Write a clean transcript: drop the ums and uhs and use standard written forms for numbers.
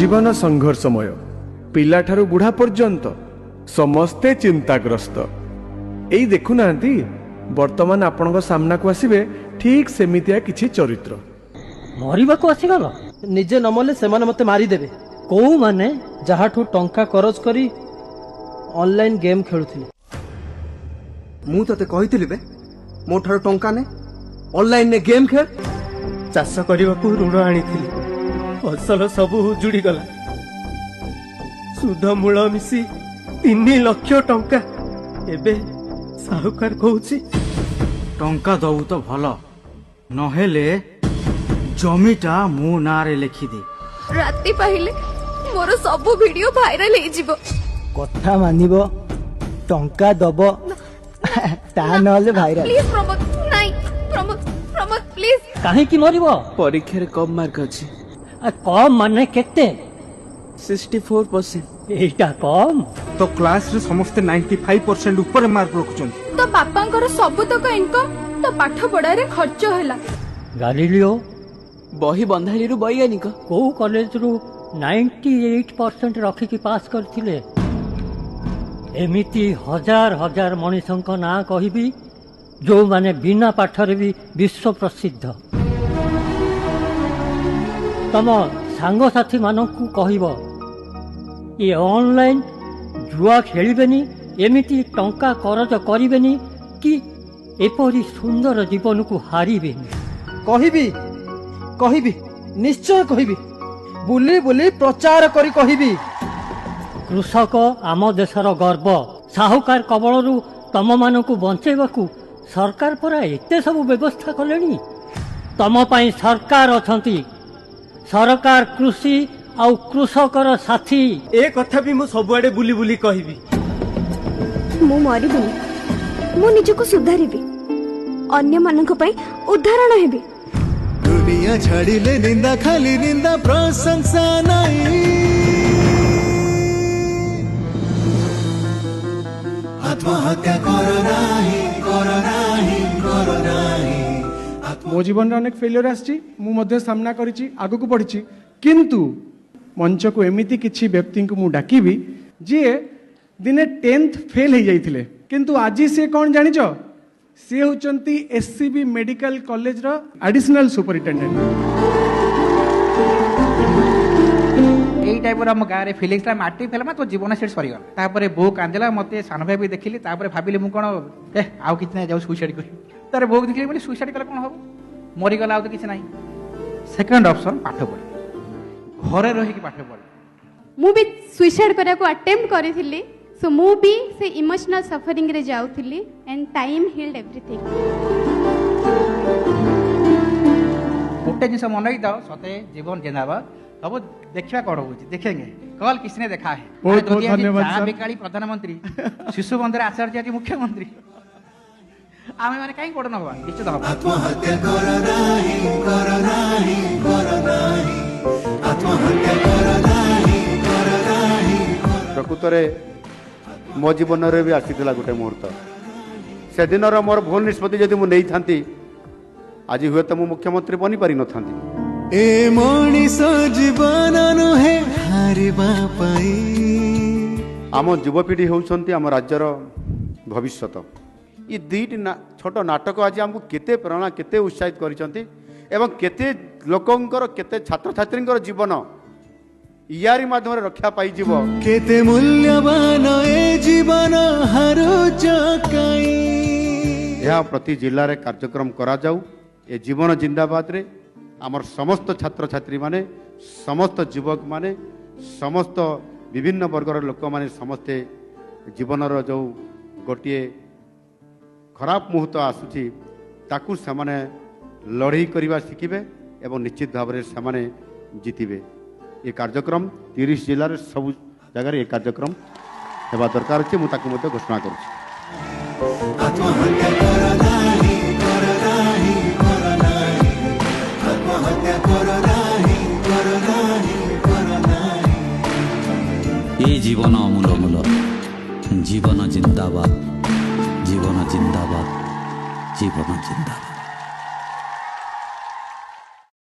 आजीवन संघर्षमय पिलाठारू बुढ़ा पर्यंत समस्ते चिंताग्रस्त। एई देखुना वर्तमान आपण सामना को आसबे ठीक सेमितिया किछि चरित्र। मरिबा को आसीगल निजे नमले से मते मारिदेवे। को माने जहाठू टंका खरच करी ऑनलाइन गेम खेलुथिले। मु तते कहिथिली बे मो ठार टंका ने ऑनलाइन ने गेम खेल। चाष करने को ऋण आनीथिली फसल सब उजुड़ी गला। सुध मूल मिसी 3 लाख टंका एबे साहुकार कहूची टंका दबु तो भल नहेले जमीटा मो नारे लिखि दे। राति पाहिले मोर सब वीडियो वायरल हे जिवो। कथा मानिबो टंका दबो ता नले भाइराल। प्लीज प्रमोद नाही प्रमोद प्रमोद प्लीज। काहे की मरिबो? परीक्षा रे कम मार्क अछि। कम माने केते? 64%। एटा कम तो क्लास रे समस्त 95% ऊपर मार्क रखुछन। तो पापांकर सब तक इनकम तो पाठ पढ़ा रे खर्च होला। गालिलियो बही बंधाली रु वैज्ञानिक को कॉलेज रु 98% रखी की पास करथिले। एमिति हजार हजार मनीषंक ना कहिबी जो माने बिना पाठरे भी विश्व प्रसिद्ध। तम सांग साथी मानकु कहिबो ये ऑनलाइन जुआ खेलिबेनी एमिति टंका खरच करिबेनी कि एपरी सुंदर जीवन को हारिबेनी। कहिबी कहिबी निश्चय कहिबी बुली बुली प्रचार करी कहिबी। कृषक आम देशर गर्व। साहुकार कबलरू तम मानकु बंचेबाकू सरकार परा एते सब व्यवस्था कलेनी। तम पाई सरकार अछंती। सरकार कृषि आउ कृषकर साथी। ए कथा भी मु सबुआडे बुली बुली कहिबी। मु मरिबिनी मु निजको सुधारिबी अन्य मानक पई उदाहरण हेबी। दुनिया छाड़िले निंदा खाली निंदा प्रशंसा नहीं। आत्महत्या करो नाही करो नाही करो नाही। मो जीवन रे अनेक फेलियर आछि मु मध्ये सामना करिछि आगु को पढिछि किंतु मंच को एमिति किछि व्यक्ति को मु डाकिबी जे दिने 10th फेल हे जाइथिले किंतु आजि से कोन जानिछ से होचंती एससीबी मेडिकल कॉलेज रो एडिशनल सुपरिटेंडेंट। यही टाइप हम गाँव में फिलिंग्स माटी फेल तो जीवन से सरीगला। तापर बो कांदेला मत सान भाई भी देखिली भाविली मुझे कौन आउ कि ना जाऊ सुइसाइड कर तार बो देखिली बोली सुइसाइड कले कौन हम मरीगला तो किसी ना। सेकंड ऑप्शन पाठ पढ़ घरे रही पाठ पढ़। मु भी सुइसाइड करने को अटेम्प्ट करी सो मु भी से इमोशनल सफरिंग रे जाउथिली एंड टाइम हील्ड एवरीथिंग। गोटे जिन मन रखी था सते जीवन जिंदाबाद सब देखा कौन हो देखेंगे कल किसी ने देखा है। बहुत बहुत धन्यवाद बेकाली प्रधानमंत्री शिशु बंधर आचार्य जी मुख्यमंत्री आमे माने काई पड़ नबा निश्चित हम। आत्महत्या करो नाही करो नाही करो नाही। आत्महत्या करो नाही करो नाही। प्रकृत रे मो जीवन रे भी आसीथिला गोटे मुहूर्त से दिन मोर भूल निष्पत्ति जदि मु नहीं थांती आज हुए तो मु मुख्यमंत्री बनी पारि न थांती। ए मनीष जीवन नुहे हारिबा पाई। आम युवपीढ़ी होउछंती आम राज्यर भविष्यत। ये दुईटी छोट नाटक आज आमको केते प्रेरणा केते उत्साहित करिसंती एवं केते लोकंकर केते छात्र छात्रींकर जीवन यारी माध्यम रक्षा पाई जीव। केते मूल्यवान ए जीवन हारो जकाई। यह प्रति जिल्ला रे कार्यक्रम करा जाऊ। ए जीवन जिंदाबाद रे आमर समस्त छात्र छात्री माने समस्त युवक माने समस्त विभिन्न वर्गर लोक माने समस्ते जीवनर जो गोटे खराब मुहूर्त आसुची ताकू सेमाने लड़ाई करवा शिखिबे एवं निश्चित भाव में सेमाने जीतिबे। ये कार्यक्रम 30 जिले में सब जगह ये कार्यक्रम हेबा दरकार अछि मु ताकू मते घोषणा करूछि। आत्महत्या करो नाही करो नाही करो नाही। आत्महत्या करो नाही करो नाही करो नाही। ये जीवन अमूल मूल जीवन जिंदाबाद जीवन जिंदाबाद जीवन जिंदाबाद।